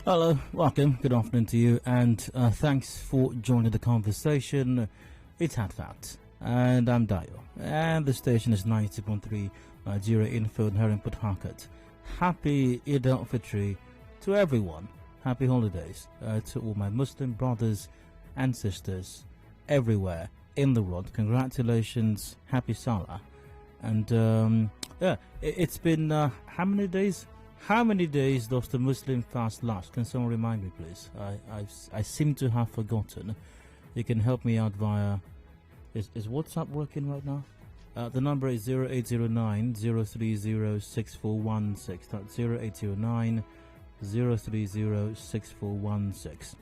Hello, welcome, good afternoon to you, and thanks for joining the conversation. It's Fact, and I'm Dayo, and the station is 90.3 Nigeria Infield, Herringport, Harcourt. Happy Eid al-Fitr to everyone. Happy holidays to all my Muslim brothers and sisters everywhere in the world. Congratulations, happy Salah. And it's been how many days? How many days does the Muslim fast last? Can someone remind me, please? I seem to have forgotten. You can help me out via... Is WhatsApp working right now? The number is 0809 030 6416. That's 0809 030 6416.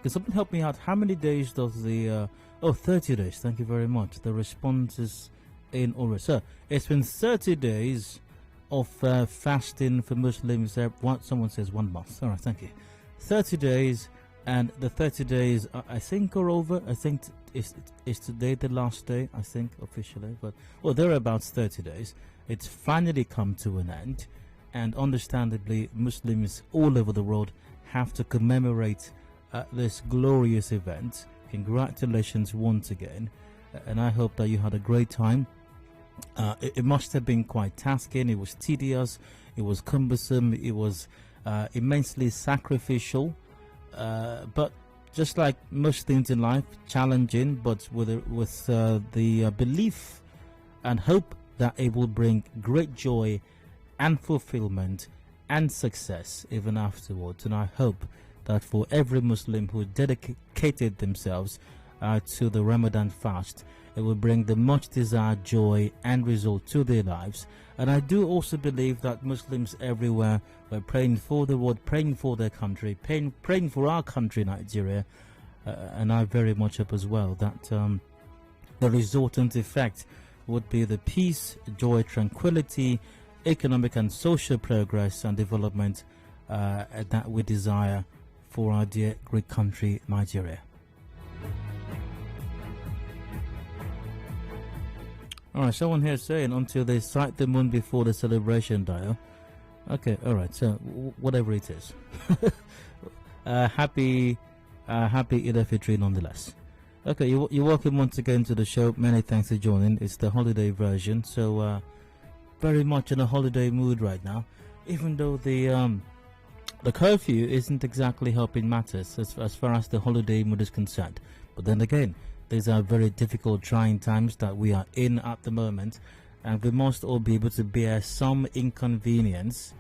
Can someone help me out? How many days does the... 30 days. Thank you very much. The response is in order. So, it's been 30 days... of fasting for Muslims. Someone says 1 month. All right, thank you. 30 days, and the 30 days I think are over. I think it's today the last day, I think, officially, but thereabouts 30 days. It's finally come to an end, and understandably Muslims all over the world have to commemorate this glorious event. Congratulations once again, and I hope that you had a great time. It must have been quite tasking. It was tedious, it was cumbersome, it was immensely sacrificial, but just like most things in life, challenging, but with the belief and hope that it will bring great joy and fulfillment and success even afterwards. And I hope that for every Muslim who dedicated themselves to the Ramadan fast, it will bring the much desired joy and result to their lives. And I do also believe that Muslims everywhere were praying for the world, praying for their country, praying for our country, Nigeria. And I very much hope as well that the resultant effect would be the peace, joy, tranquility, economic and social progress and development that we desire for our dear great country, Nigeria. Alright, someone here saying until they sight the moon before the celebration, Dio. Okay, alright, so whatever it is. Happy Eid al-Fitr nonetheless. Okay, you're welcome once again to the show. Many thanks for joining. It's the holiday version, so very much in a holiday mood right now. Even though the curfew isn't exactly helping matters as far as the holiday mood is concerned. But then again, these are very difficult, trying times that we are in at the moment, and we must all be able to bear some inconvenience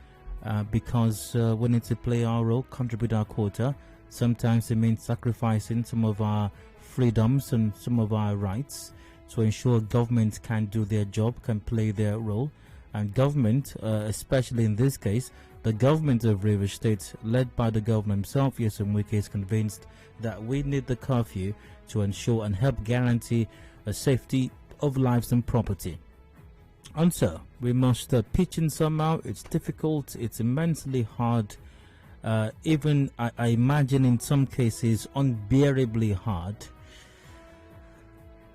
because we need to play our role, contribute our quota. Sometimes it means sacrificing some of our freedoms and some of our rights to ensure government can do their job, can play their role. And government, especially in this case, the government of Rivers State, led by the governor himself, Nyesom Wike, is convinced that we need the curfew to ensure and help guarantee the safety of lives and property. And so, we must pitch in somehow. It's difficult, it's immensely hard, even I imagine in some cases unbearably hard.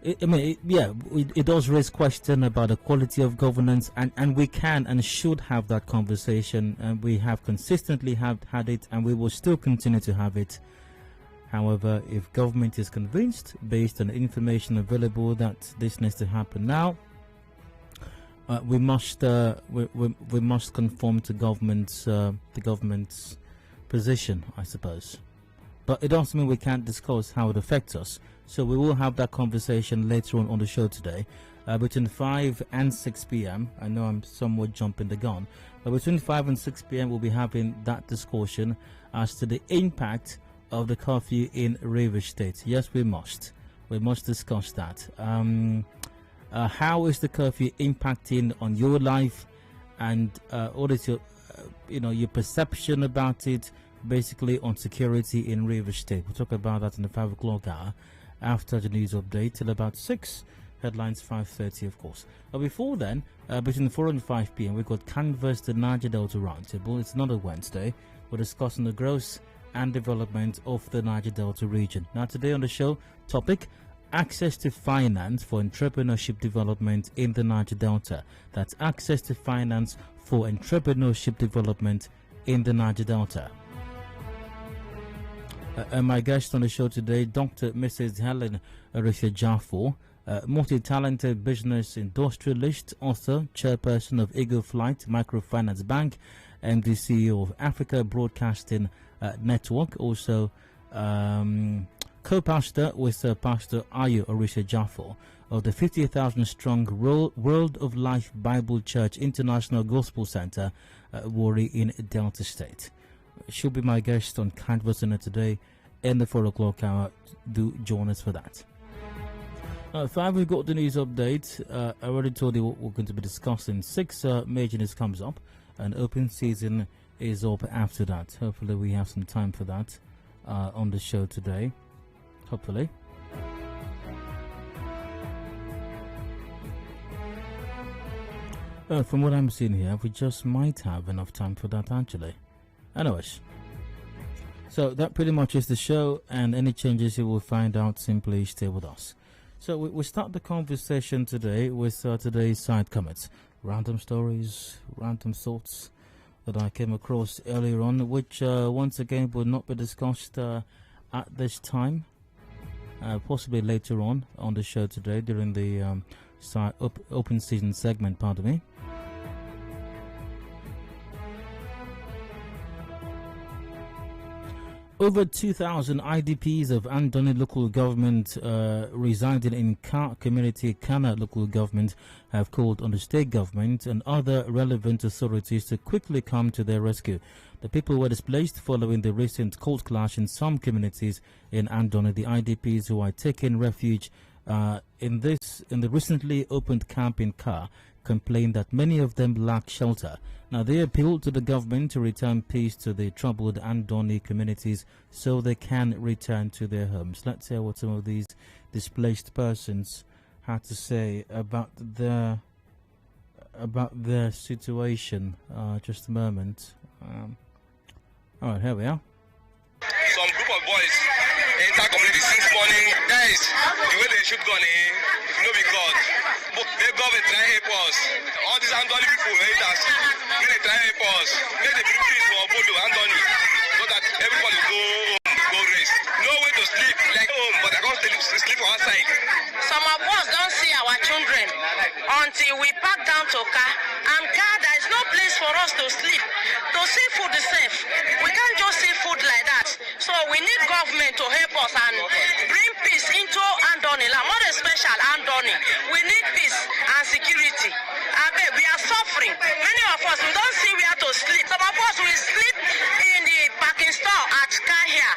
It does raise question about the quality of governance, and we can and should have that conversation, and we have consistently had it, and we will still continue to have it. However, if government is convinced, based on information available, that this needs to happen now, we must conform to the government's position, I suppose. But it doesn't mean we can't discuss how it affects us. So we will have that conversation later on the show today, between 5 and 6 p.m. I know I'm somewhat jumping the gun, but between 5 and 6 p.m. we'll be having that discussion as to the impact of the curfew in Rivers State. Yes, we must discuss that. How is the curfew impacting on your life, and what is your perception about it, basically on security in Rivers State? We'll talk about that in the 5 o'clock hour after the news update till about 6. Headlines 5:30, of course. But before then, between 4 and 5 p.m., we've got Canvas the Niger Delta Roundtable. It's another Wednesday. We're discussing the growth and development of the Niger Delta region. Now, today on the show, topic: access to finance for entrepreneurship development in the Niger Delta. That's access to finance for entrepreneurship development in the Niger Delta. And my guest on the show today, Dr. Mrs. Helen Arisha-Jafo, multi-talented business industrialist, author, chairperson of Eagle Flight Microfinance Bank, and the CEO of Africa Broadcasting Network, also co-pastor with Pastor Ayo Arisha-Jafo of the 50,000 strong World of Life Bible Church International Gospel Center, Warri in Delta State. She'll be my guest on Canvas Dinner today in the 4 o'clock hour. Do join us for that. 5, we've got the news update. I already told you what we're going to be discussing. 6, major news comes up, and open season is up after that. Hopefully we have some time for that on the show today. Hopefully. From what I'm seeing here, we just might have enough time for that actually. Anyways, so that pretty much is the show, and any changes you will find out, simply stay with us. So we start the conversation today with today's side comments, random stories, random thoughts that I came across earlier on, which once again will not be discussed at this time, possibly later on the show today during the open season segment, pardon me. Over 2,000 IDPs of Andoni local government residing in Ka community, Kana local government, have called on the state government and other relevant authorities to quickly come to their rescue. The people were displaced following the recent cold clash in some communities in Andoni. The IDPs who are taking refuge in the recently opened camp in Ka complained that many of them lack shelter. Now, they appealed to the government to return peace to the troubled Andoni communities so they can return to their homes. Let's hear what some of these displaced persons had to say about their situation. Just a moment. All right, here we are. Some group of boys enter community since morning. Guys, the way they shoot gun, if you know we God. They government try help us. All these Andoni people hate us. They try help us. Make the bring peace for Bolo Andoni so that everybody go rest. No way to sleep like home, but I can't sleep outside. Some of us don't see our children until we pack down to car. And car, there is no place for us to sleep. To see food is safe. We can't just see food like that. So we need government to help us and bring peace into Andoni, more especially Andoni. We need peace and security. I bet we are suffering. Many of us, we don't see where to sleep. Some of us will sleep in the parking store at car here.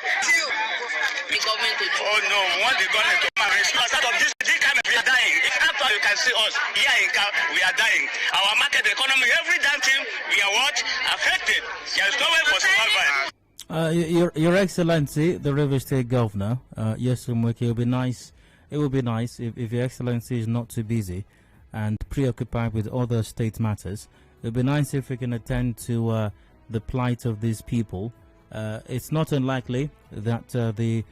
The government to oh no, we want the government to come and rescue us out of this kind of we are dying. After you can see us here in Cal, we are dying. Our market economy, every damn thing, we are what? Affected. There is no way for survival. Your Excellency, the River State Governor, yes, Umweke, it would be nice if Your Excellency is not too busy and preoccupied with other state matters. It would be nice if we can attend to the plight of these people. It's not unlikely that the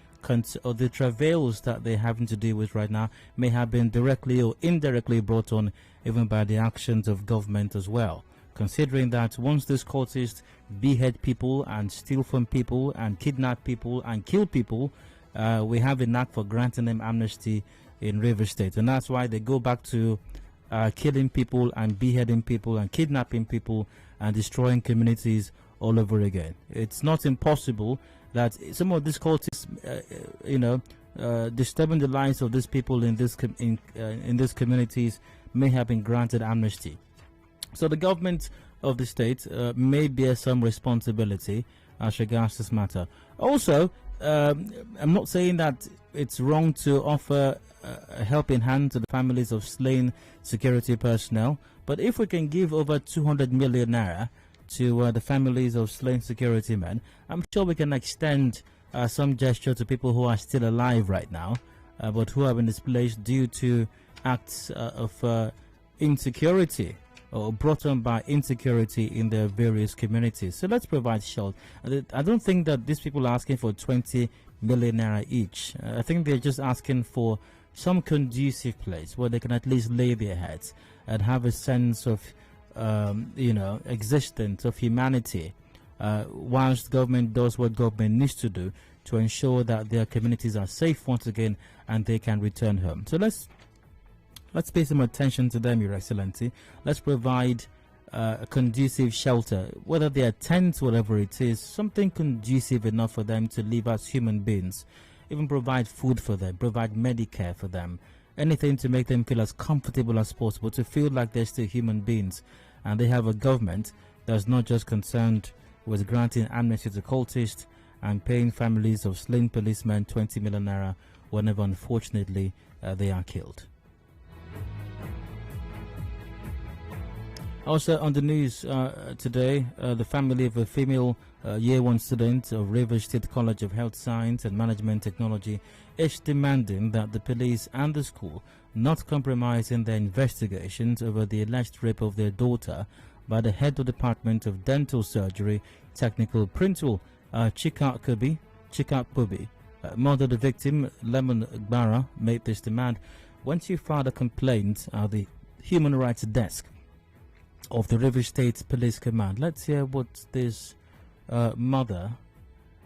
travails that they're having to deal with right now may have been directly or indirectly brought on even by the actions of government as well. Considering that once these cultists behead people and steal from people and kidnap people and kill people, we have a knack for granting them amnesty in River State, and that's why they go back to killing people and beheading people and kidnapping people and destroying communities all over again. It's not impossible that some of these cultists, disturbing the lives of these people in these communities may have been granted amnesty. So the government of the state may bear some responsibility as regards this matter. Also, I'm not saying that it's wrong to offer a helping hand to the families of slain security personnel, but if we can give over 200 million naira to the families of slain security men, I'm sure we can extend some gesture to people who are still alive right now, but who have been displaced due to acts of insecurity or brought on by insecurity in their various communities. So let's provide shelter. I don't think that these people are asking for 20 million naira each. I think they're just asking for some conducive place where they can at least lay their heads and have a sense of existence, of humanity, whilst government does what government needs to do to ensure that their communities are safe once again and they can return home. So let's pay some attention to them, Your Excellency. Let's provide a conducive shelter, whether they are tents, whatever it is, something conducive enough for them to live as human beings. Even provide food for them, provide Medicare for them, anything to make them feel as comfortable as possible, to feel like they're still human beings. And they have a government that's not just concerned with granting amnesty to cultists and paying families of slain policemen 20 million naira whenever, unfortunately, they are killed. Also on the news today, the family of a female Year 1 student of Rivers State College of Health Science and Management Technology is demanding that the police and the school not compromise in their investigations over the alleged rape of their daughter by the head of the Department of Dental Surgery, Technical Principal Chika Pubi. Mother of the victim, Lemon Gbara, made this demand when she filed a complaint at the Human Rights Desk of the River State Police Command. Let's hear what this mother,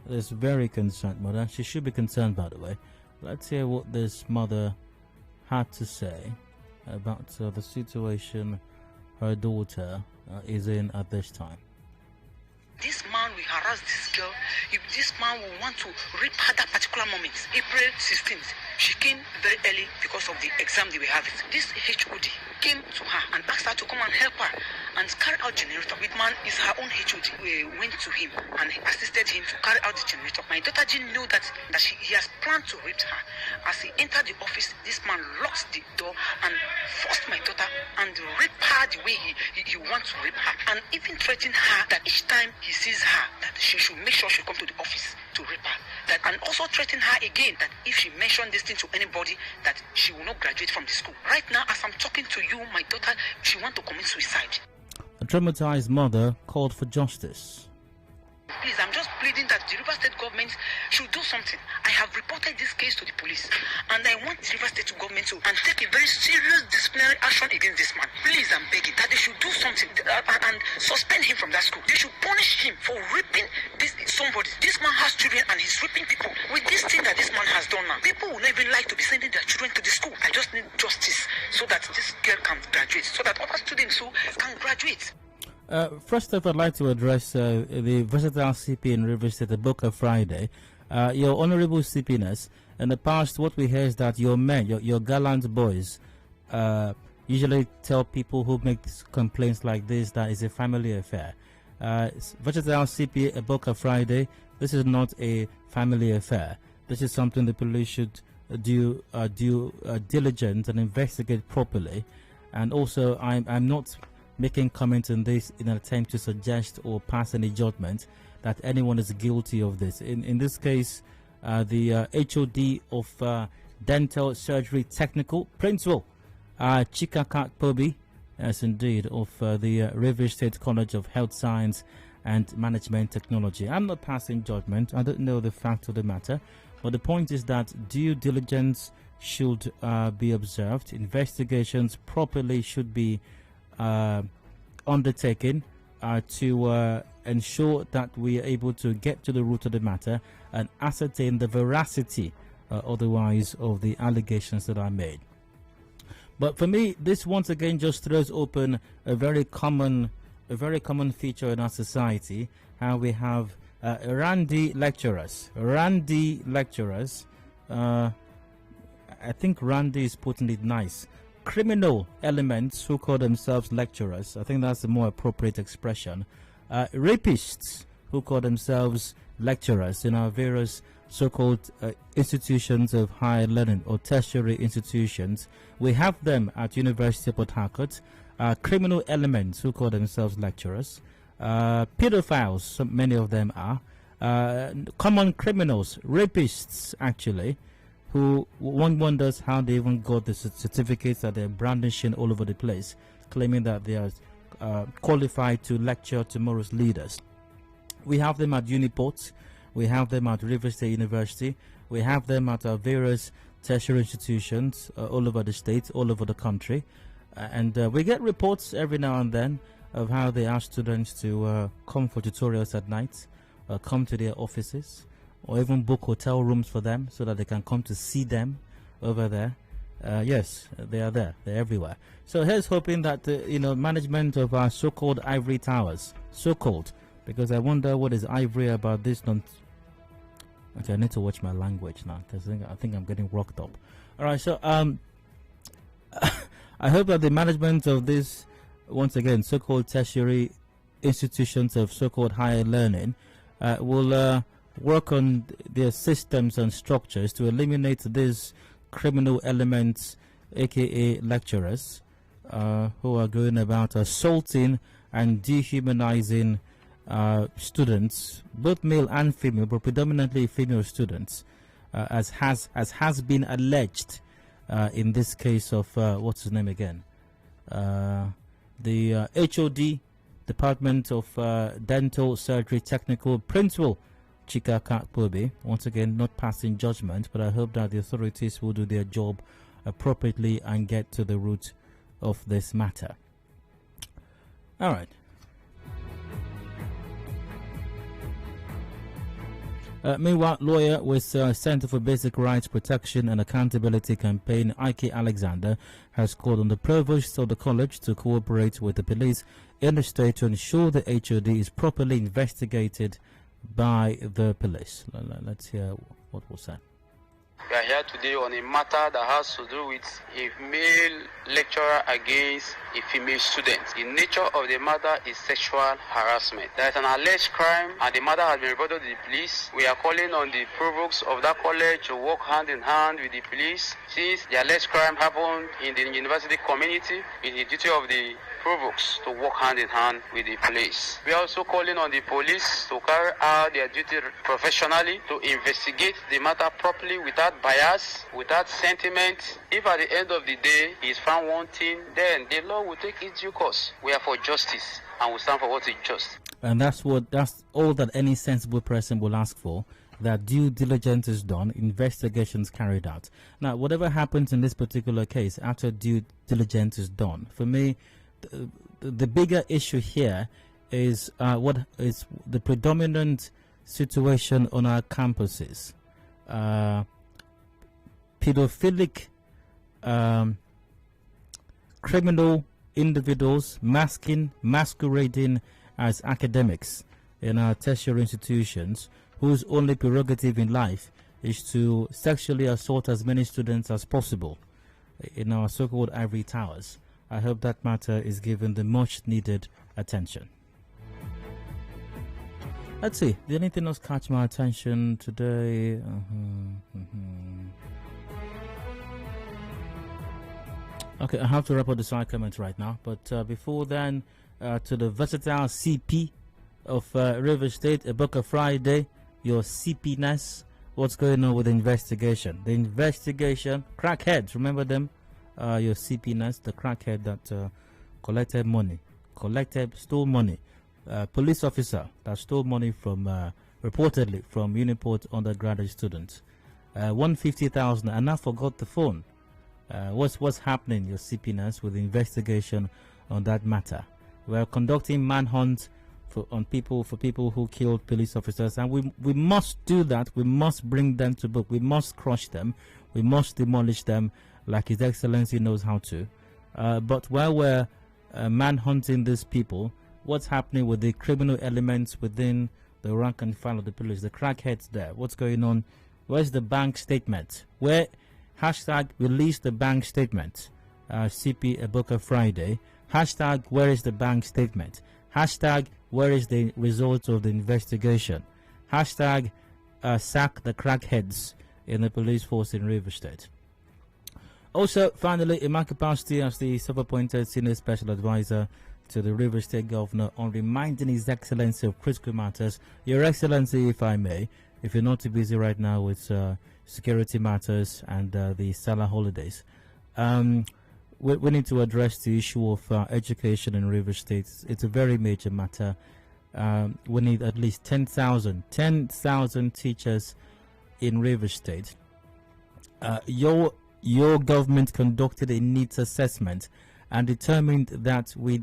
this very concerned mother, she should be concerned, by the way. Let's hear what this mother had to say about the situation her daughter is in at this time. This man will harass this girl. If this man will want to rape her that particular moment, April 16th, she came very early because of the exam they were having. This HOD came to her and asked her to come and help her and carry out generator. With man is her own HOD. We went to him and assisted him to carry out the generator. My daughter didn't know that he has planned to rape her. As he entered the office, this man locked the door and forced my daughter and raped her the way he wants to rape her, and even threatened her that each time he sees her, that she should make sure she come to the office to rape her. That, and also threaten her again that if she mentioned this thing to anybody, that she will not graduate from the school. Right now, as I'm talking to you, my daughter, she wants to commit suicide. A traumatized mother called for justice. Please, I'm just pleading that the River State government should do something. I have reported this case to the police, and I want the River State government to take a very serious disciplinary action against this man. Please, I'm begging that they should do something and suspend him from that school. They should punish him for raping somebody. This man has children and he's raping people. With this thing that this man has done now, people will not even like to be sending their children to the school. I just need justice so that this girl can graduate, so that other students who can graduate. First off, I'd like to address the versatile CP in Rivers State, the Boca Friday. Your honorable CPness, in the past, what we hear is that your men, your gallant boys, usually tell people who make complaints like this that it's a family affair. Versatile CP, Boca Friday, this is not a family affair. This is something the police should do diligent and investigate properly. And also, I'm not making comments on this in an attempt to suggest or pass any judgment that anyone is guilty of this. In this case, the HOD of Dental Surgery Technical Principal, Chika Pubi, yes indeed, of the Rivers State College of Health Science and Management Technology. I'm not passing judgment. I don't know the fact of the matter. But the point is that due diligence should be observed. Investigations properly should be undertaken to ensure that we are able to get to the root of the matter and ascertain the veracity otherwise of the allegations that are made. But for me, this once again just throws open a very common feature in our society, how we have randy lecturers. I think randy is putting it nice. Criminal elements who call themselves lecturers, I think that's a more appropriate expression. Rapists who call themselves lecturers in our various so-called institutions of higher learning or tertiary institutions. We have them at University of Port Harcourt. Criminal elements who call themselves lecturers. Pedophiles, many of them are. Common criminals, rapists actually, who one wonders how they even got the certificates that they're brandishing all over the place, claiming that they are qualified to lecture tomorrow's leaders. We have them at Uniport, we have them at River State University, we have them at our various tertiary institutions all over the state, all over the country, and we get reports every now and then of how they ask students to come for tutorials at night, come to their offices, or even book hotel rooms for them so that they can come to see them over there. Yes, they are there. They're everywhere. So here's hoping that management of our so-called ivory towers, so-called, because I wonder what is ivory about this. Okay, I need to watch my language now because I think I'm getting rocked up. All right, so I hope that the management of this, once again, so-called tertiary institutions of so-called higher learning will work on their systems and structures to eliminate these criminal elements, aka lecturers, who are going about assaulting and dehumanizing students, both male and female, but predominantly female students, as has been alleged in this case of what's his name again, the HOD, Department of Dental Surgery Technical Principal Chika Kakpobe. Once again, not passing judgment, but I hope that the authorities will do their job appropriately and get to the root of this matter. All right. Meanwhile, lawyer with Center for Basic Rights Protection and Accountability Campaign, Ike Alexander, has called on the provost of the college to cooperate with the police in the state to ensure the HOD is properly investigated by the police. Let's hear what was said. We are here today on a matter that has to do with a male lecturer against a female student. The nature of the matter is sexual harassment. There is an alleged crime and the matter has been reported to the police. We are calling on the provost of that college to work hand in hand with the police. Since the alleged crime happened in the university community, it is the duty of the provost to work hand in hand with the police. We are also calling on the police to carry out their duty professionally, to investigate the matter properly without bias, without sentiment. If at the end of the day he is found wanting, then the law will take its due course. We are for justice and we stand for what is just. And that's all that any sensible person will ask for, that due diligence is done, investigations carried out. Now, whatever happens in this particular case after due diligence is done, for me, the bigger issue here is what is the predominant situation on our campuses. Pedophilic criminal individuals masquerading as academics in our tertiary institutions, whose only prerogative in life is to sexually assault as many students as possible in our so-called ivory towers. I hope that matter is given the much needed attention. Let's see, did anything else catch my attention today? Okay, I have to wrap up the side comments right now, but before then, to the versatile CP of River State, Eboka Friday, your CP-ness, what's going on with the investigation? The investigation, crackheads, remember them? Your CP-ness, the crackhead that stole money. Police officer that stole money from, reportedly, from Uniport undergraduate students. 150,000, and I forgot the phone. What's happening, your CP-ness, with the investigation on that matter? We're conducting manhunt for people who killed police officers, and we must do that. We must bring them to book. We must crush them. We must demolish them, like His Excellency knows how to. But while we're manhunting these people, what's happening with the criminal elements within the rank and file of the police, the crackheads there? What's going on? Where's the bank statement? Where hashtag release the bank statement? CP Eboka Friday. Hashtag where is the bank statement? Hashtag where is the result of the investigation? Hashtag sack the crackheads in the police force in River State. Also, finally, in my capacity as the self-appointed senior special advisor to the River State Governor on reminding His Excellency of critical matters, Your Excellency, if I may, if you're not too busy right now with security matters and the Salah holidays, we need to address the issue of education in River State. It's a very major matter. We need at least 10,000 teachers in River State. Your government conducted a needs assessment and determined that we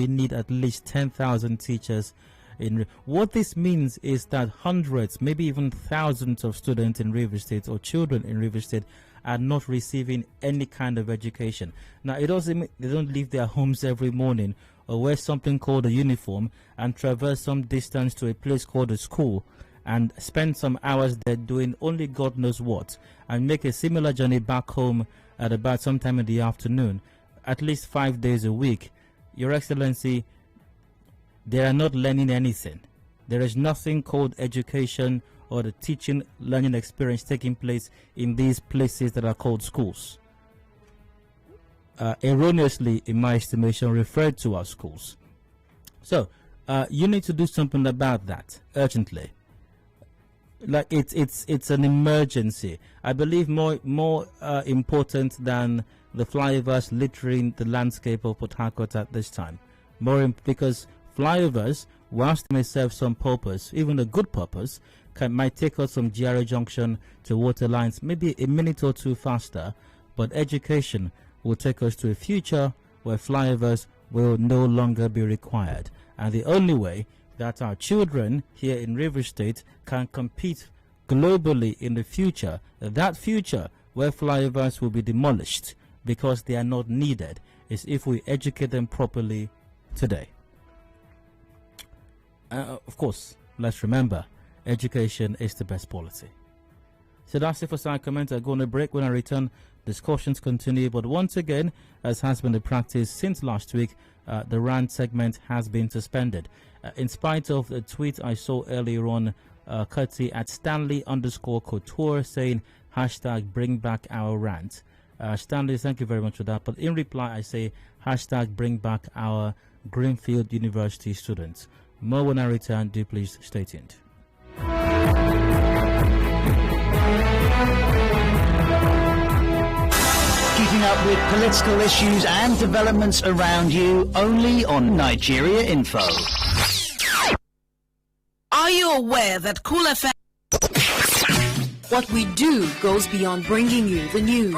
need at least 10,000 teachers What this means is that hundreds, maybe even thousands of students in River State or children in River State are not receiving any kind of education. Now, it doesn't mean they don't leave their homes every morning or wear something called a uniform and traverse some distance to a place called a school and spend some hours there doing only God knows what, and make a similar journey back home at about sometime in the afternoon, at least 5 days a week. Your Excellency, they are not learning anything. There is nothing called education or the teaching learning experience taking place in these places that are called schools. Erroneously, in my estimation, referred to as schools. So you need to do something about that urgently. Like it's an emergency. I believe more important than the flyovers littering the landscape of Port Harcourt at this time. Because flyovers, whilst they may serve some purpose, even a good purpose, might take us from GRA Junction to water lines maybe a minute or two faster, but education will take us to a future where flyovers will no longer be required. And the only way that our children here in River State can compete globally in the future, that future where flyovers will be demolished because they are not needed, is if we educate them properly today. Of course, let's remember, education is the best policy. So that's it for side comment. I go on a break. When I return, discussions continue. But once again, as has been the practice since last week, the rant segment has been suspended. In spite of the tweet I saw earlier on, courtesy at Stanley_Couture saying hashtag bring back our rant. Stanley, thank you very much for that. But in reply, I say hashtag bring back our Greenfield University students. More when I return. Do please stay tuned. Keeping up with political issues and developments around you only on Nigeria Info. Are you aware that Cool FM? What we do goes beyond bringing you the news.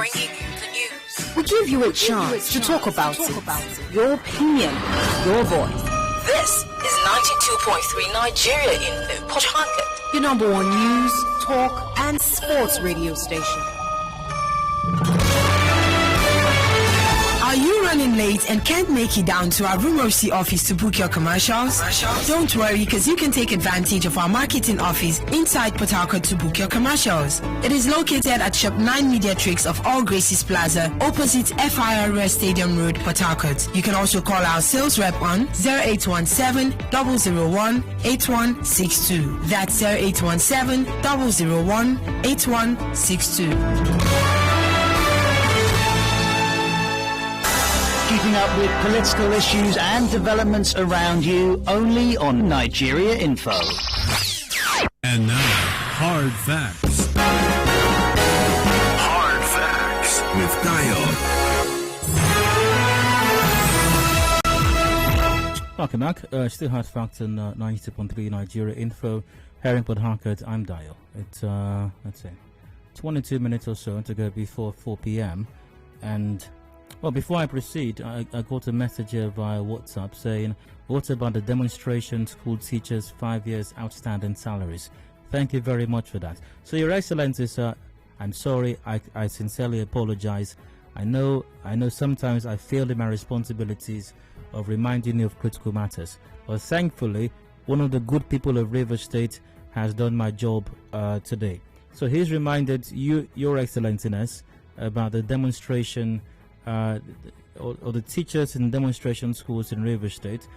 We give you a chance to talk about it. Your opinion, your voice. This is 92.3 Nigeria Info, Port Harcourt, your number one news, talk, and sports radio station. Are you running late and can't make it down to our Rumorsi office to book your commercials? Don't worry, because you can take advantage of our marketing office inside Port Harcourt to book your commercials. It is located at Shop 9 Mediatrix of All Graces Plaza, opposite FIRS Stadium Road, Port Harcourt. You can also call our sales rep on 0817-001-8162. That's 0817-001-8162. Keeping up with political issues and developments around you only on Nigeria Info. And now, Hard Facts. Hard Facts with Dio. Welcome back. Still Hard Facts on 92.3 Nigeria Info. Here in Port Harcourt, I'm Dio. It's, let's say, 22 minutes or so to go before 4 p.m. And well, before I proceed, I got a message here via WhatsApp saying, what about the demonstration school teachers' 5 years outstanding salaries? Thank you very much for that. So, Your Excellency, sir, I'm sorry. I sincerely apologize. I know sometimes I failed in my responsibilities of reminding you of critical matters. But thankfully, one of the good people of River State has done my job today. So he's reminded you, Your Excellency, about the demonstration or the teachers in demonstration schools in River State,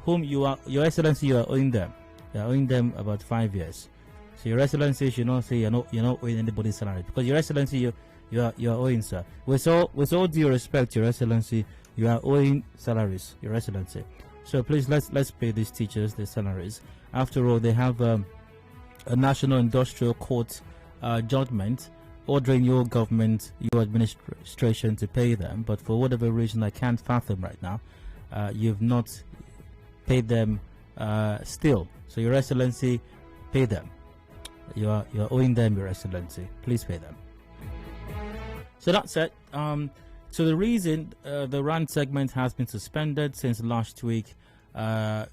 whom Your Excellency, you are owing them. You are owing them about 5 years. So Your Excellency should not say you're not owing anybody's salary, because Your Excellency, you are owing, sir. With all due respect, Your Excellency, you are owing salaries, Your Excellency. So please let's pay these teachers their salaries. After all, they have a National Industrial Court judgment ordering your government, your administration to pay them, but for whatever reason I can't fathom right now, you've not paid them still. So Your Excellency, pay them. You are owing them, Your Excellency. Please pay them. So that's it. So the reason the rant segment has been suspended since last week,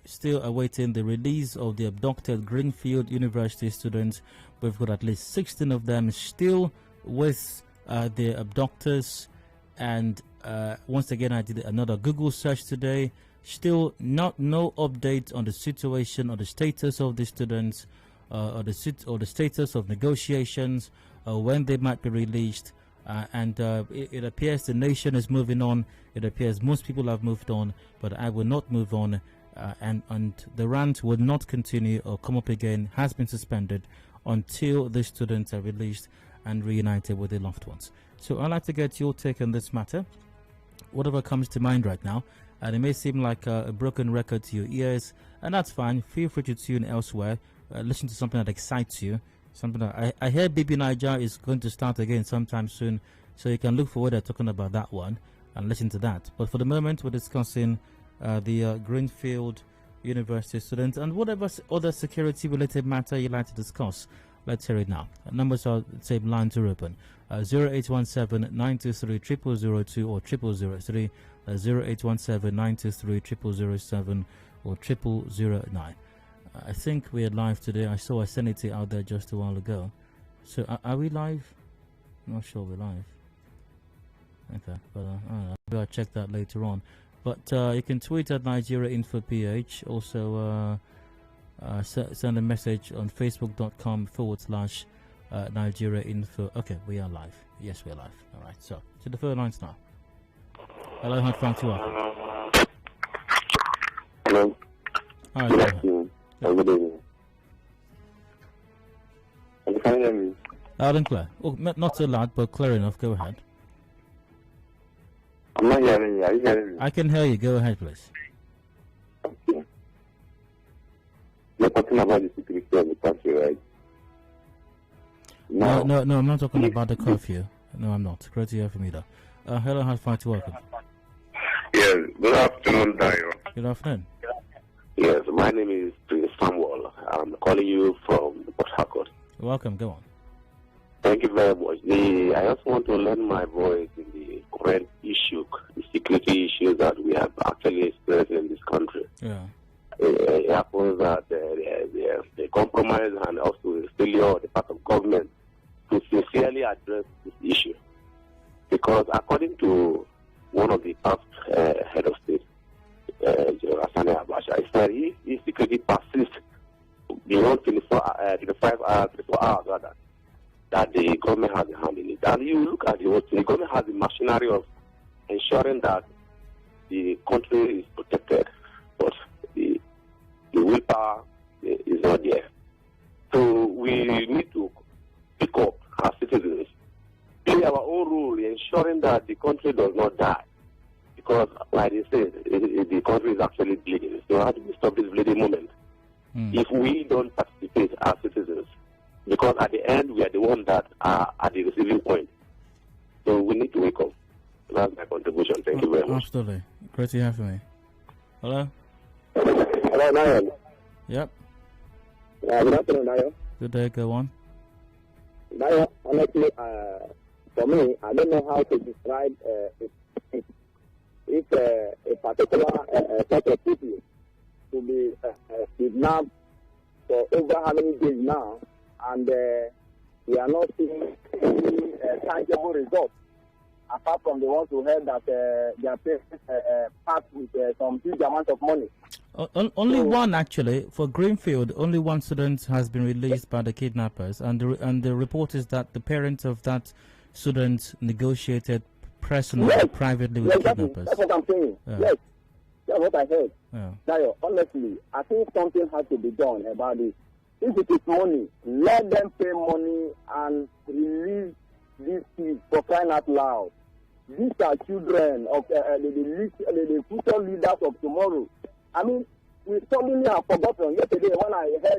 still awaiting the release of the abducted Greenfield University students. We've got at least 16 of them still with their abductors. And once again, I did another Google search today. Still no update on the situation or the status of the students, or the status of negotiations, when they might be released. And it appears the nation is moving on. It appears most people have moved on, but I will not move on. And the rant will not continue or come up again, has been suspended until the students are released and reunited with their loved ones. So I'd like to get your take on this matter, whatever comes to mind right now. And it may seem like a broken record to your ears, and that's fine. Feel free to tune elsewhere, listen to something that excites you. Something that I hear BB Niger is going to start again sometime soon, so you can look forward to talking about that one and listen to that. But for the moment, we're discussing the Greenfield University students and whatever other security-related matter you'd like to discuss. Let's hear it now. Numbers are the same, lines are open. 0817-923-0002 or 0003, 0817-923-0007 or 0009. I think we are live today. I saw a sanity out there just a while ago. So are we live? I'm not sure we're live. Okay, but I don't know. I'll check that later on. But you can tweet at Nigeria Info PH. Also send a message on facebook.com/Nigeria Info. Okay, we are live. Yes, we are live. All right, so to the phone lines now. Hello, Hunt Frank. Hello. Hi, good afternoon. Good evening. Can you hear me? Loud and clear. Oh, not so loud, but clear enough. Go ahead. I'm not hearing you. Are you hearing me? I can hear you. Go ahead, please. Okay. You're talking about the security of the country, right? No, I'm not talking about the curfew. No, I'm not. Great to hear from you, though. Hello, how's far to welcome? Yes, good afternoon, Dayo. Good afternoon. Yes, my name is Prince Samuel. I'm calling you from Port Harcourt. Welcome, go on. Thank you very much. I just want to lend my voice in the current issue, the security issues that we have actually experienced in this country. Yeah. It happens that the compromise and also the failure on the part of government to sincerely address this issue. Because according to one of the past head of state, General Sani Abacha, he said if security persists beyond 24 hours rather, that the government has a hand in it. And you look at the government has the machinery of ensuring that the country is protected, but the willpower is not there. So we need to pick up our citizens, play our own role in ensuring that the country does not die. Because, like they say, the country is actually bleeding. So how do we stop this bleeding moment? If we don't participate as citizens, because at the end we are the ones that are at the receiving point. So we need to wake up. That's my contribution. Thank you very much. Absolutely. Great to have me. Hello? Hello, Nayan. Yep. Good afternoon, Nayan. Good day, go on. Nayan, honestly, for me, I don't know how to describe if a particular set of people to be kidnapped for over how many days now, and we are not seeing any tangible results, apart from the ones who heard that their parents passed with some huge amount of money. Only one, actually, for Greenfield, only one student has been released by the kidnappers, and the report is that the parents of that student negotiated personally, privately with the kidnappers. That's what I'm saying. Yeah. Yes, that's what I heard. Yeah. Dayo, honestly, I think something has to be done about this. If it is money, let them pay money and release these kids for crying out loud. These are children of the future leaders of tomorrow. I mean, we suddenly have forgotten. Yesterday,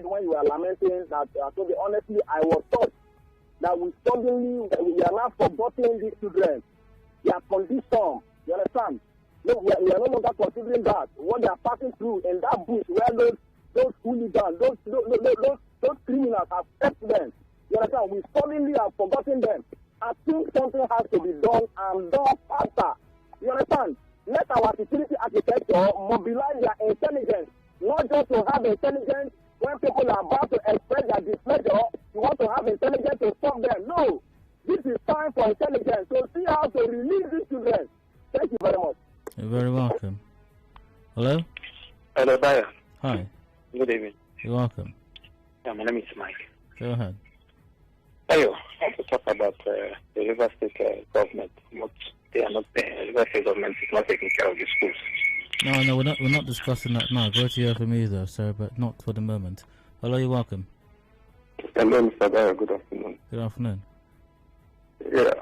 when you were lamenting that, to be honestly, I was touched that we are now forgetting these children, their condition. You understand? No, we are no longer considering that what they are passing through in that bush where those hooligans, those criminals have kept them. You understand? We suddenly have forgotten them. I think something has to be done and done faster. You understand? Let our security architect sector mobilize their intelligence, not just to have intelligence when people are about to express their displeasure, you want to have intelligence to stop them. No, this is time for intelligence. So see how to release these children. Thank you very much. You're very welcome. Hello? Hello, Bayo. Hi. Good evening. You're welcome. Yeah, my name is Mike. Go ahead. Bayo, I want to talk about the River State government. They are not, River State government is not taking care of the schools. No, we're not discussing that now. Great to hear from you, though, sir, but not for the moment. Hello, you're welcome. Hello, Mr. Bayo. Good afternoon. Good afternoon. Yeah,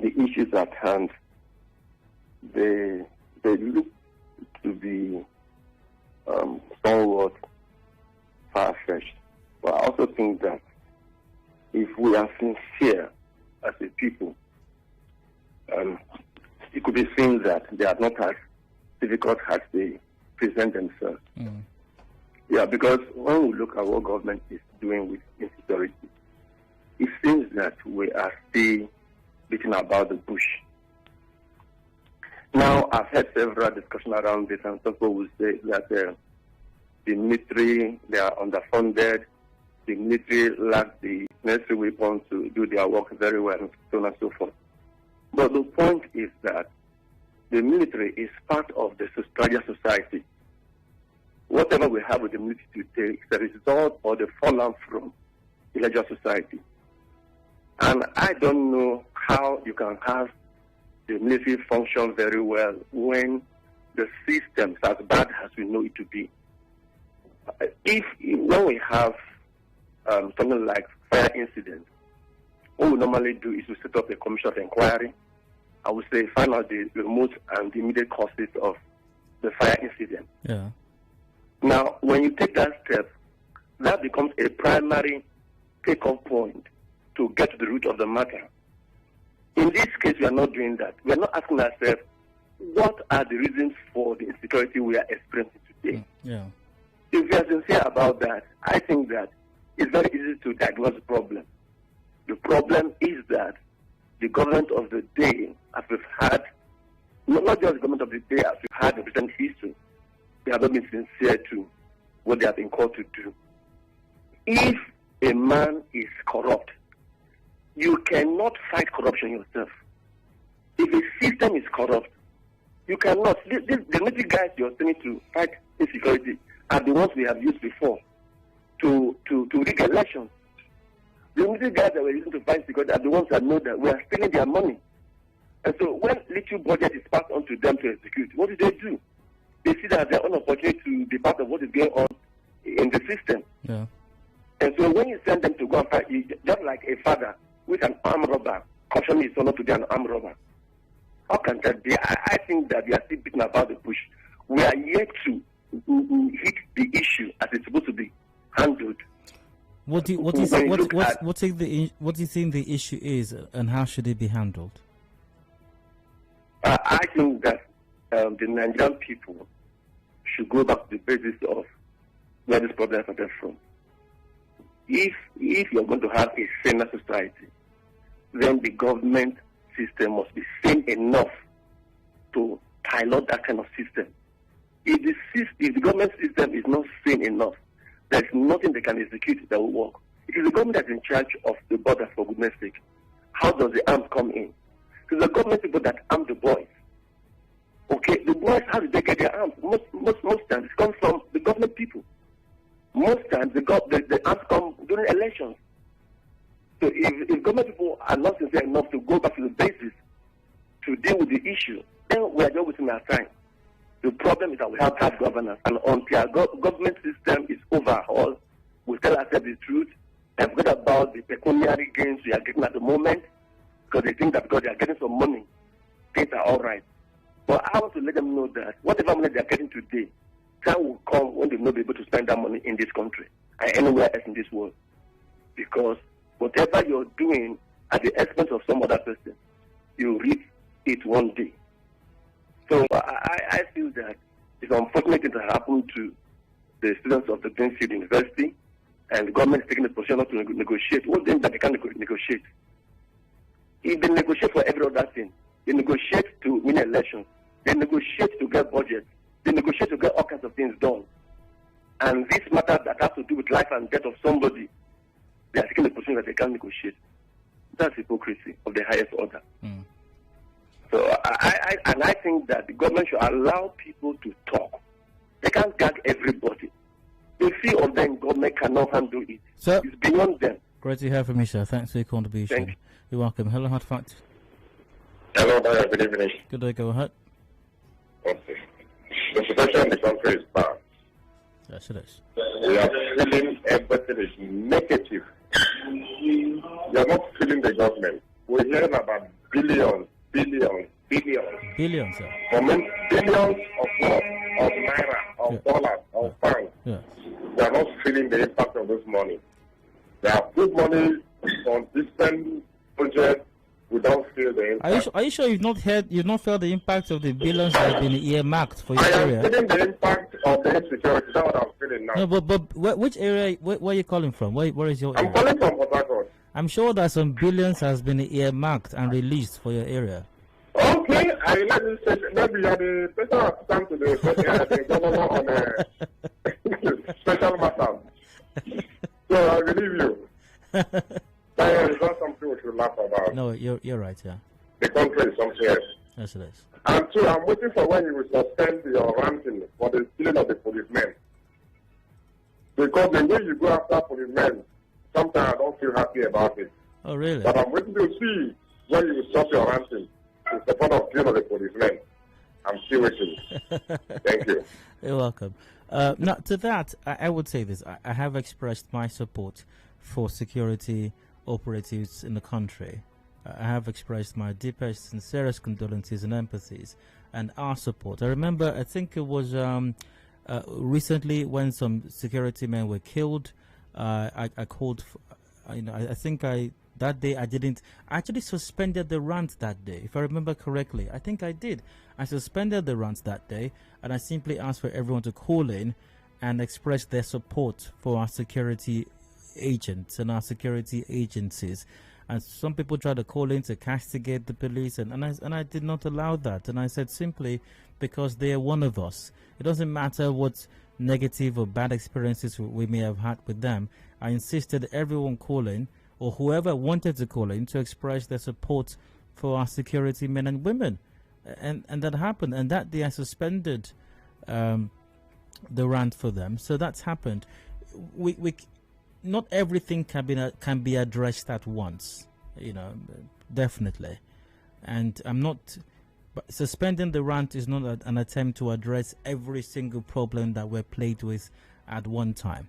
the issues at hand, they look to be somewhat far-fetched. But I also think that if we are sincere as a people, it could be seen that they are not as difficult as they present themselves. Mm. Yeah, because when we look at what government is doing with insecurity, it seems that we are still beating about the bush. Now, I've had several discussions around this, and some people will say that the military, they are underfunded, the military lack the necessary weapons to do their work very well, and so on and so forth. But the point is that the military is part of the larger society. Whatever we have with the military today is the result or the fallout from the larger society. And I don't know how you can have the military function very well when the system is as bad as we know it to be. When we have something like fire incidents, what we normally do is we set up a commission of inquiry. I would say find out the root and the immediate causes of the fire incident. Yeah. Now, when you take that step, that becomes a primary take-off point to get to the root of the matter. In this case, we are not doing that. We are not asking ourselves, what are the reasons for the insecurity we are experiencing today? Yeah. If we are sincere about that, I think that it's very easy to diagnose the problem. The problem is that the government of the day, as we've had, not just the government of the day, as we've had in recent history, they have not been sincere to what they have been called to do. If a man is corrupt, you cannot fight corruption yourself. If a system is corrupt, you cannot. The military guys you're saying to fight insecurity are the ones we have used before to rig elections. The military guys that were using to fight insecurity are the ones that know that we are stealing their money. And so when little budget is passed on to them to execute, what do? They see that they're unopportunity to be part of what is going on in the system. Yeah. And so when you send them to go and fight, just like a father with an armed robber, caution his son not to be an armed robber. How can that be? I think that we are still beating about the bush. We are yet to hit the issue as it's supposed to be handled. What do you think the issue is, and how should it be handled? I think that the Nigerian people should go back to the basis of where this problem started from. If you're going to have a saner society, then the government system must be sane enough to pilot that kind of system. If the government system is not sane enough, there's nothing they can execute that will work. It is the government that's in charge of the border, for goodness sake. How does the arms come in? It's the government people that arm the boys. Okay, the boys, how do they get their arms? Most times it comes from the government people. Most times the arms come during elections. So if government people are not sincere enough to go back to the basis to deal with the issue, then we are just wasting our time. The problem is that we have bad governance, and until our government system is overhauled, we tell ourselves the truth and forget about the pecuniary gains we are getting at the moment, because they think that because they are getting some money, things are all right. But I want to let them know that whatever money they are getting today, time will come when they will not be able to spend that money in this country and anywhere else in this world. Because whatever you're doing at the expense of some other person, you reap it one day. So I feel that it's unfortunate that happened to the students of the Greenfield University, and the government is taking the position not to negotiate. One thing that they can't negotiate. If they negotiate for every other thing, they negotiate to win elections. They negotiate to get budget. They negotiate to get all kinds of things done. And this matter that has to do with life and death of somebody, they are taking a position that they can't negotiate. That's hypocrisy of the highest order. So I think that the government should allow people to talk. They can't gag everybody. The few of them government cannot handle it. Sir, it's beyond them. Great to hear from you, sir. Thanks for your contribution. Thank you. You're welcome. Hello, Hard Fact. Hello, good evening. Good day, go ahead. Okay. The situation in the country is bad. Yes, it is. We are feeling everything is negative. We are not feeling the government. We're hearing about billions, Billions, sir. I mean, billions of naira, of dollars, of pounds. Yeah. We are not feeling the impact of this money. There are good money on different projects. We don't feel the impact. Are you sure you've not felt the impact of the billions that have been earmarked for your area? I am feeling the impact of the insecurity. That's what I'm feeling now. No, but which area? Where are you calling from? Where is your area? I'm calling from Port Harcourt. I'm sure that some billions has been earmarked and released for your area. Okay, let me say, maybe you are the person who come to the governor on a special matter. So I believe you. It's not something we should laugh about. No, you're right, yeah. The country is something else. Yes, it is. And two, I'm waiting for when you will suspend your ranking for the killing of the policemen. Because the way you go after policemen, sometimes I don't feel happy about it. Oh, really? But I'm waiting to see when you will stop your ranking in support of killing of the policemen. I'm still waiting. Thank you. You're welcome. Now, to that, I would say this. I have expressed my support for security operatives in the country. I have expressed my deepest, sincerest condolences and empathies and our support. I remember, I think it was recently when some security men were killed. I called, I think that day I didn't. I actually suspended the rant that day, if I remember correctly. I think I did. I suspended the rant that day, and I simply asked for everyone to call in and express their support for our security agents and our security agencies. And some people try to call in to castigate the police, and I did not allow that. And I said simply because they are one of us. It doesn't matter what negative or bad experiences we may have had with them. I insisted everyone call in, or whoever wanted to call in, to express their support for our security men and women. And that happened. And that day I suspended the rant for them. So that's happened. We not everything can be addressed at once, definitely. And I'm not, but suspending the rant is not an attempt to address every single problem that we're plagued with at one time.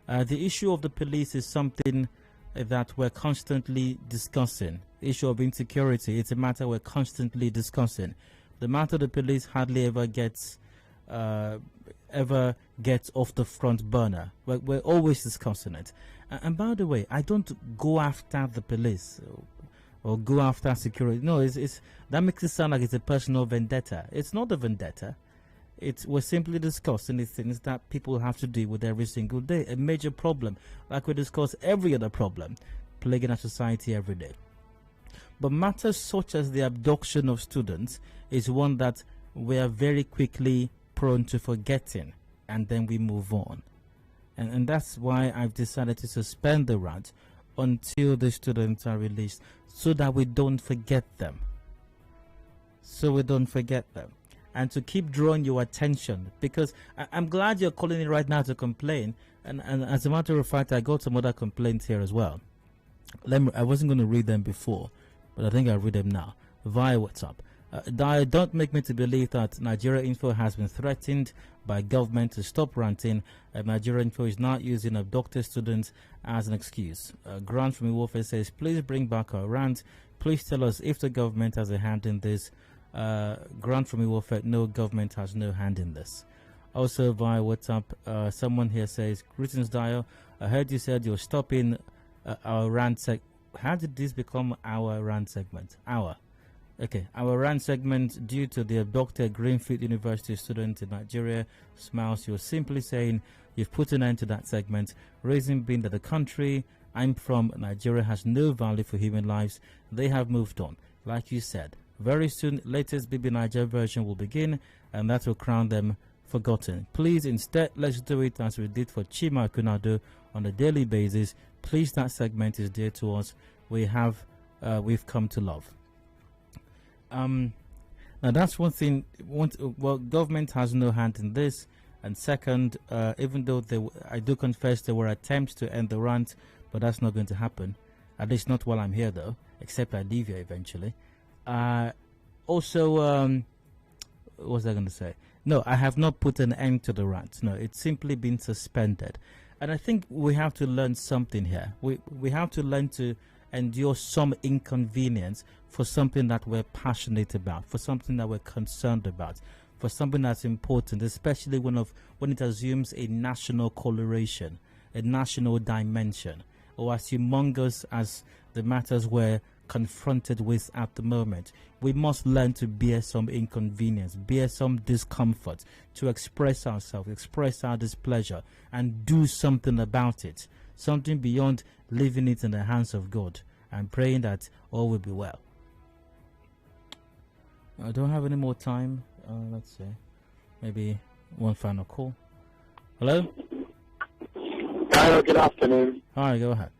The issue of the police is something that we're constantly discussing. The issue of insecurity, it's a matter we're constantly discussing. The matter of the police hardly ever gets off the front burner. We're always discussing it. And by the way, I don't go after the police or go after security. No, it's that makes it sound like it's a personal vendetta. It's not a vendetta. We're simply discussing the things that people have to deal with every single day. A major problem, like we discuss every other problem plaguing our society every day. But matters such as the abduction of students is one that we are very quickly prone to forgetting, and then we move on. And that's why I've decided to suspend the rant until the students are released, so that we don't forget them. And to keep drawing your attention, because I'm glad you're calling in right now to complain. And as a matter of fact, I got some other complaints here as well. I wasn't going to read them before, but I think I'll read them now via WhatsApp. Don't make me to believe that Nigeria Info has been threatened by government to stop ranting. Nigeria Info is not using abducted students as an excuse. Grant from Iwofe says, please bring back our rant. Please tell us if the government has a hand in this. Grant from Iwofe, no, government has no hand in this. Also via WhatsApp, someone here says, greetings Dio, I heard you said you're stopping our rant How did this become our rant segment? Our rant segment due to the abducted Greenfield University student in Nigeria. Smiles, you're simply saying you've put an end to that segment. Reason being that the country I'm from, Nigeria, has no value for human lives. They have moved on. Like you said, Very soon, latest BB Niger version will begin, and that will crown them forgotten. Please, instead, let's do it as we did for Chima Kunado on a daily basis. Please, that segment is dear to us. We've come to love. Now, that's one thing. Well, government has no hand in this. And second, even though I do confess there were attempts to end the rant, but that's not going to happen. At least not while I'm here, though, except I leave here eventually. Also, what was I going to say? No, I have not put an end to the rant. No, it's simply been suspended. And I think we have to learn something here. We have to learn to endure some inconvenience for something that we're passionate about, for something that we're concerned about, for something that's important, especially when it assumes a national coloration, a national dimension, or as humongous as the matters we're confronted with at the moment. We must learn to bear some inconvenience, bear some discomfort, to express ourselves, express our displeasure, and do something about it. Something beyond leaving it in the hands of God and praying that all will be well. I don't have any more time. Let's see. Maybe one final call. Hello? Hello, good afternoon. Hi, go ahead.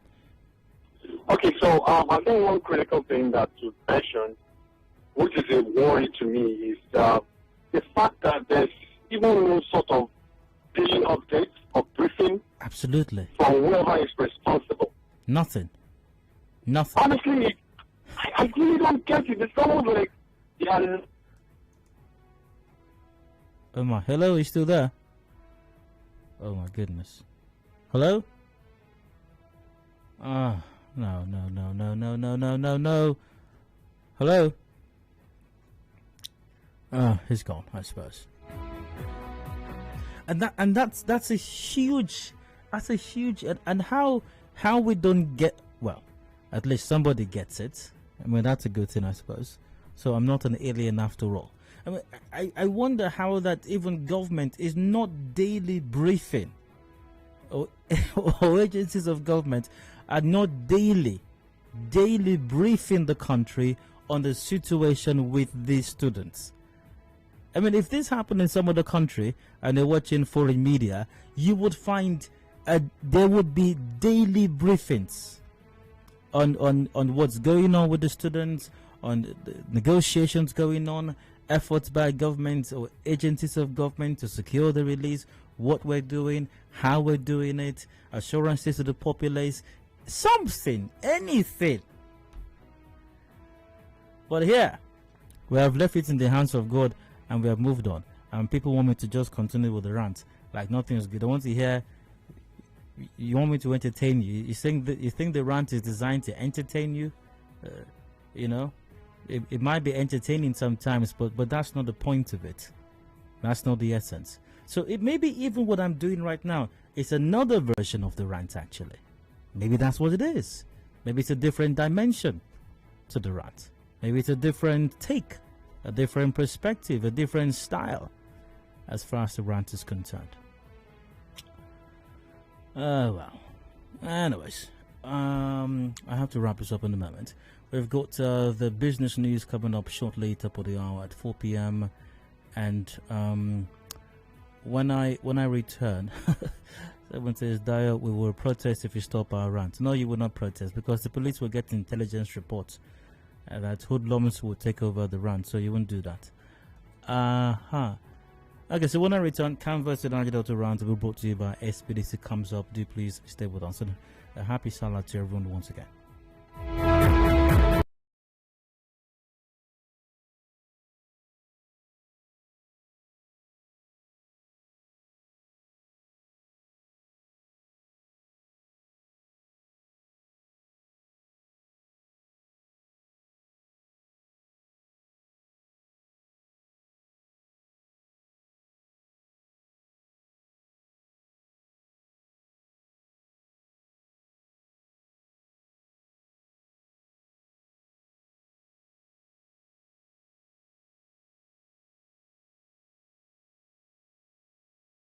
Okay, so I think one critical thing that you mentioned, which is a worry to me, is the fact that there's even no sort of daily updates or briefing. Absolutely. From whoever is responsible. Nothing. Honestly, I really don't get it. It's almost like Oh my, hello, you still there? Oh my goodness. Hello? No. Hello? He's gone, I suppose. And that's a huge, and how we don't get, well, at least somebody gets it. I mean, that's a good thing, I suppose. So I'm not an alien after all. I mean, I wonder how that even government is not daily briefing, or agencies of government are not daily briefing the country on the situation with these students. I mean, if this happened in some other country and they're watching foreign media, you would find there would be daily briefings on what's going on with the students, on the negotiations going on, efforts by governments or agencies of government to secure the release, what we're doing, how we're doing it, assurances to the populace, something, anything. But here, we have left it in the hands of God and we have moved on. And people want me to just continue with the rant like nothing is good. I want to hear, you want me to entertain you. You think the rant is designed to entertain you? You know? It might be entertaining sometimes, but that's not the point of it. That's not the essence. So it may be even what I'm doing right now is another version of the rant, actually. Maybe that's what it is. Maybe it's a different dimension to the rant. Maybe it's a different take, a different perspective, a different style as far as the rant is concerned. Well. Anyways, I have to wrap this up in a moment. We've got the business news coming up shortly, top of the hour at 4 p.m. And when I return, someone says, Dio, we will protest if you stop our rant. No, you will not protest because the police will get intelligence reports that hoodlums will take over the rant, so you won't do that. Okay, so when I return, Canvas and Adedayo rant will be brought to you by SPDC comes up. Do please stay with us. And a happy Salah to everyone once again.